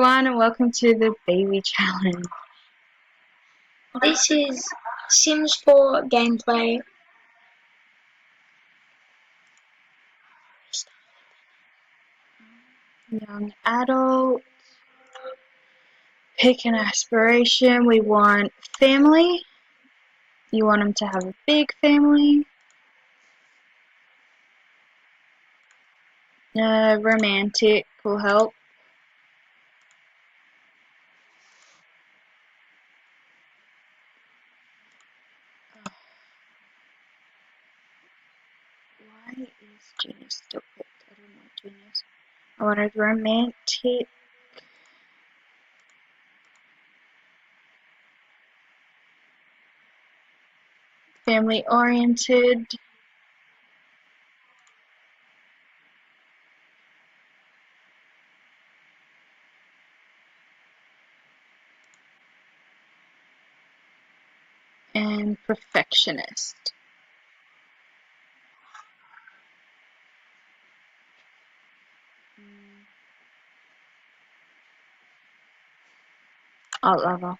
everyone, and welcome to the baby challenge. This is Sims 4 gameplay. Young adult. Pick an aspiration. We want family. You want them to have a big family. Romantic will help. Why is Genius still picked? I don't want Genius. I wanted romantic. Family oriented. And perfectionist. Alt level.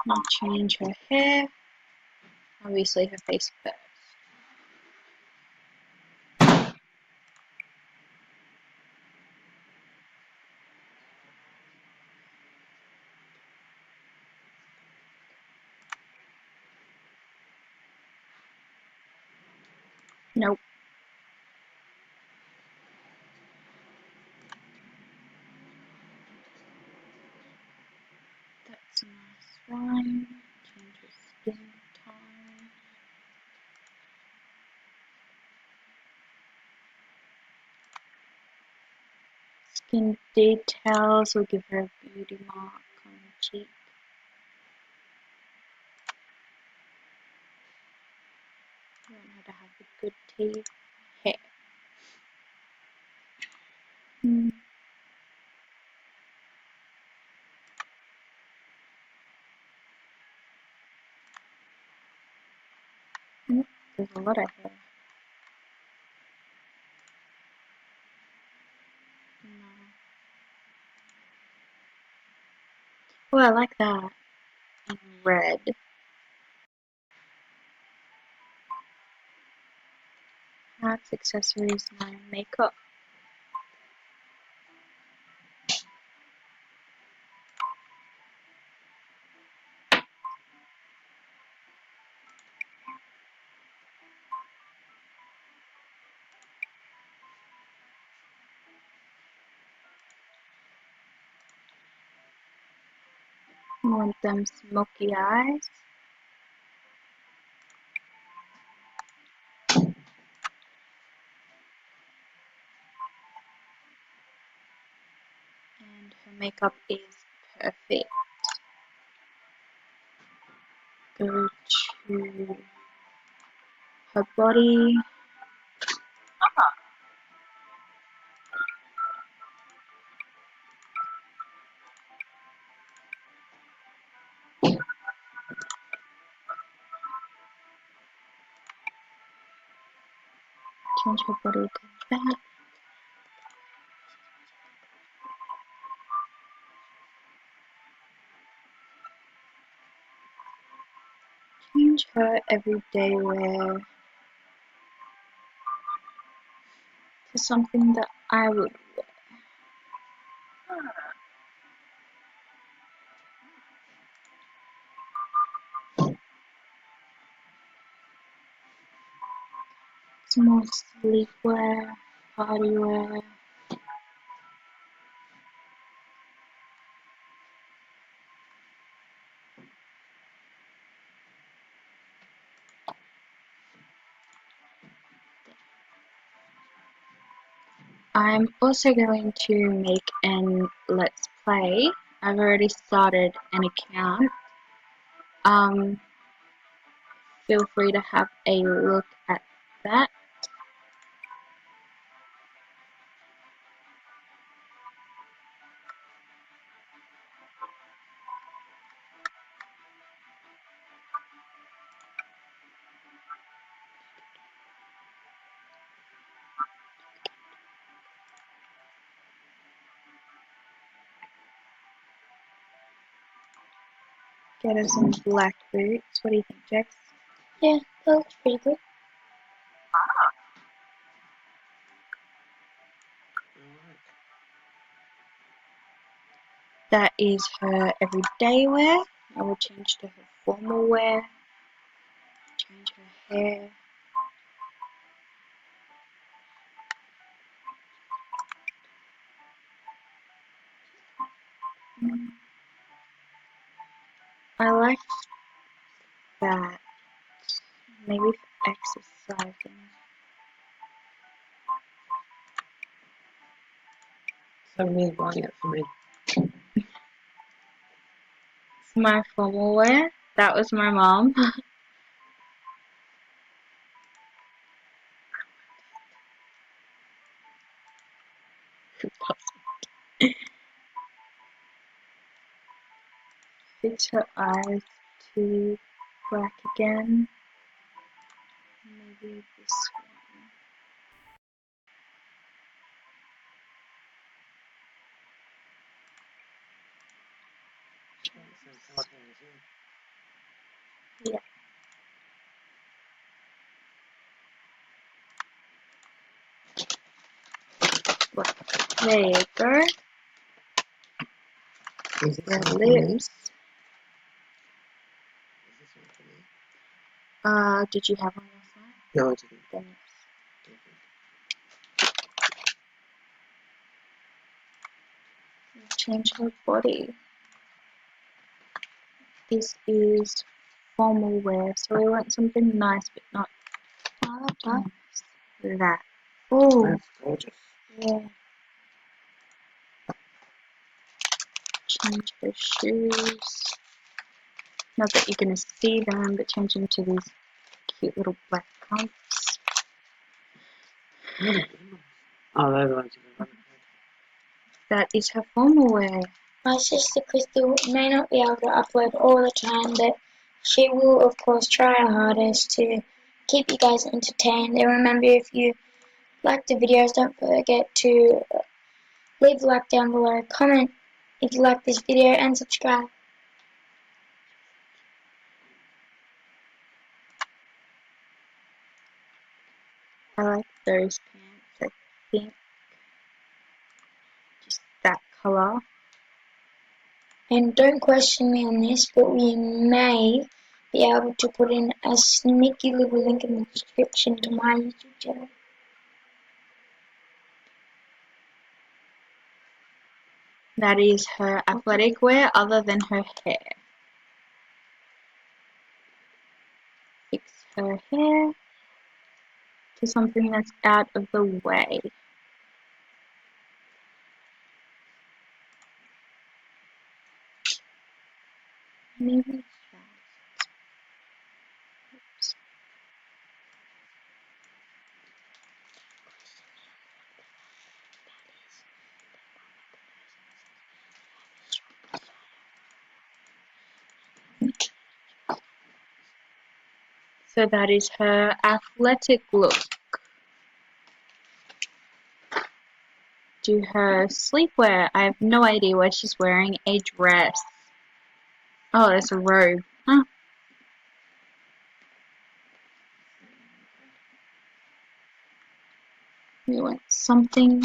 I'll change her hair. Obviously her face first. Nope. That's a nice one. Change your skin tone. Skin details will give her a beauty mark on the cheek. You want her to have a good teeth. Hair. There's a lot of hair. No. Oh, I like that. In red. Hats, accessories, and makeup. I want them smoky eyes. And her makeup is perfect. Go to her body. Change her body to that. Change her everyday wear to something that I would wear. It's more sleepwear, party wear. I'm also going to make an Let's Play. I've already started an account. Feel free to have a look at that. Get her some black boots. What do you think, Jax? Yeah, that looks pretty good. That is her everyday wear. I will change to her formal wear. Change her hair. I like that. Maybe for exercising. So me buying it for me. It's my formal wear. That was my mom. Fix her eyes to black again. Maybe this one. Yeah. There you go. Is this Red one for me? lips. Is this one for me? Did you have one last night? No, I didn't. Then yes. Change her body. This is formal wear, so we want something nice but not that. Oh, That's gorgeous. yeah. Change her shoes. Not that you're going to see them, but change them to these cute little black pumps. Oh, they're the ones you can run. That is her formal wear. My sister Crystal may not be able to upload all the time, but she will, of course, try her hardest to keep you guys entertained. And remember, if you like the videos, don't forget to leave a like down below, comment if you like this video, and subscribe. I like those pants, I think. Just that colour. And don't question me on this, but we may be able to put in a sneaky little link in the description to my YouTube channel. That is her athletic wear other than her hair. Fix her hair to something that's out of the way. Maybe that. Oops. So that is her athletic look. Do her sleepwear. I have no idea why she's wearing a dress. Oh, it's a robe. Huh. We want something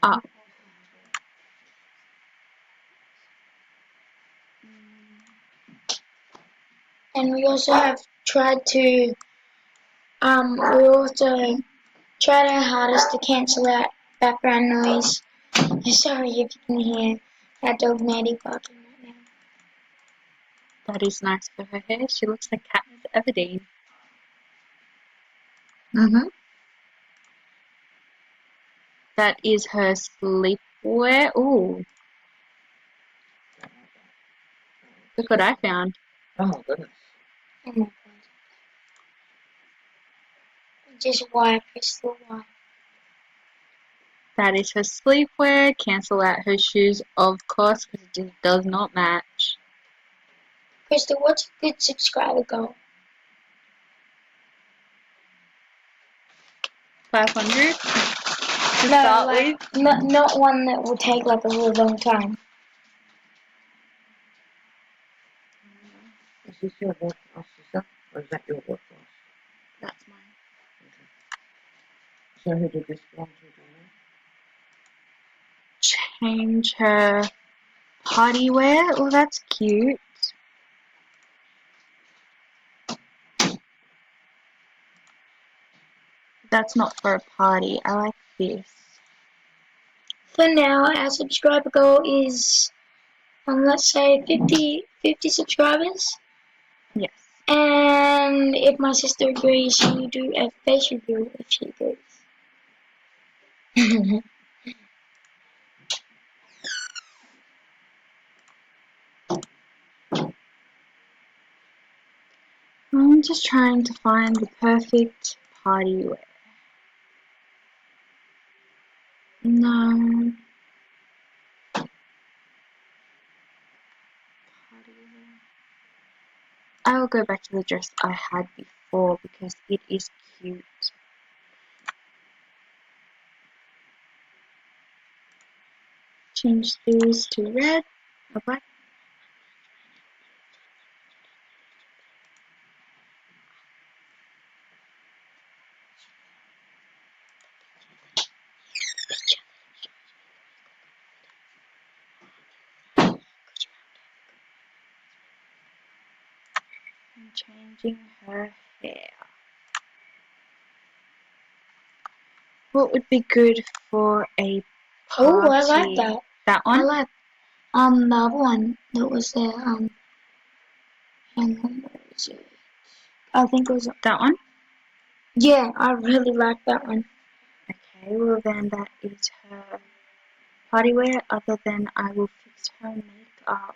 up. And we also have tried to, we also tried our hardest to cancel out background noise. Sorry if you can hear our dog Maddie barking right now. That is nice for her hair. She looks like Katniss Everdeen. That is her sleepwear. Ooh, look what I found. Oh my goodness. Oh my god. Just why, Crystal, why? That is her sleepwear. Cancel out her shoes, of course, because it just does not match. Crystal, what's a good subscriber goal? 500 to No, start like, with. not one that will take like a really long time. this your work class, sister? Or is that your work class? That's mine. Okay. So who did this belong to, do you know? Change her party wear. Oh, that's cute. That's not for a party. I like this. For now, our subscriber goal is, let's say 50 subscribers. Yes. And if my sister agrees, she will do a face reveal if she agrees. I'm just trying to find the perfect party wear. No. Party wear. I will go back to the dress I had before because it is cute. Change these to red or black. I'm changing her hair. What would be good for a party? Oh, I like that. That one? I like the other one that was there. Hang on, where is it? I think it was. That one? Yeah, I really like that one. Okay, well then that is her party wear. Other than I will fix her makeup.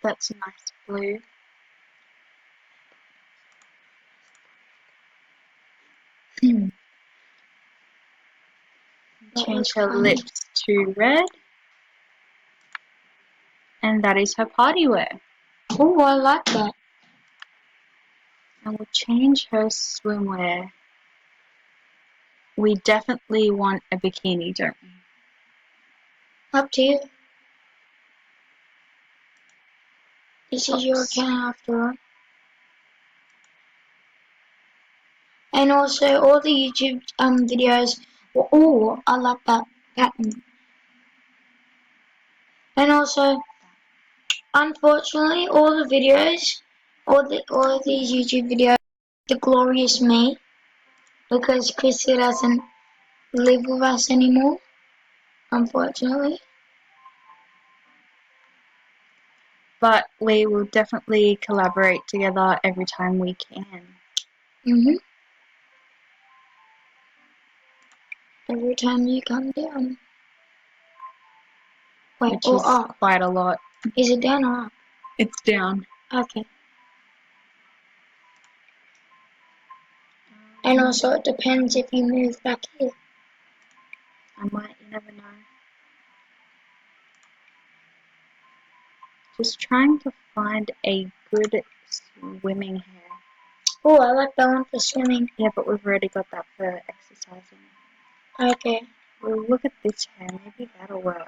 That's a nice blue. Change her lips to red. And that is her party wear. Oh, I like that. And we'll change her swimwear. We definitely want a bikini, don't we? Up to you. This is your Tops. account after all. And also all the YouTube videos. Oh, I like that pattern. And also, unfortunately, all the videos, all of these YouTube videos, the glorious me, because Krista doesn't live with us anymore, unfortunately. But we will definitely collaborate together every time we can. Every time you come down. Wait, Which or is up. quite a lot. Is it down or up? It's down. Okay. And also it depends if you move back here. I might, you never know. Just trying to find a good swimming hair. Oh, I like that one for swimming. Yeah, but we've already got that for exercising. Okay. Well, look at this hair. Maybe that'll work.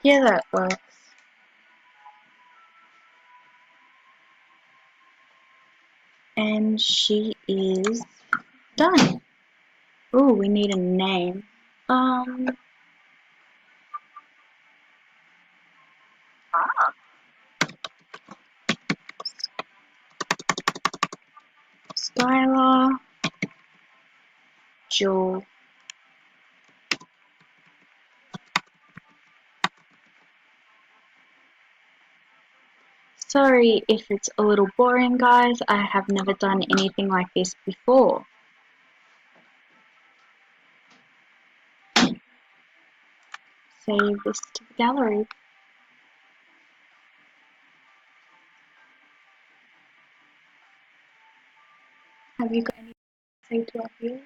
Yeah, that works. And she is done. Oh, we need a name. Skylar, Jewel. Sorry if it's a little boring, guys. I have never done anything like this before. Save this to the gallery. Have you got anything to say to our viewers?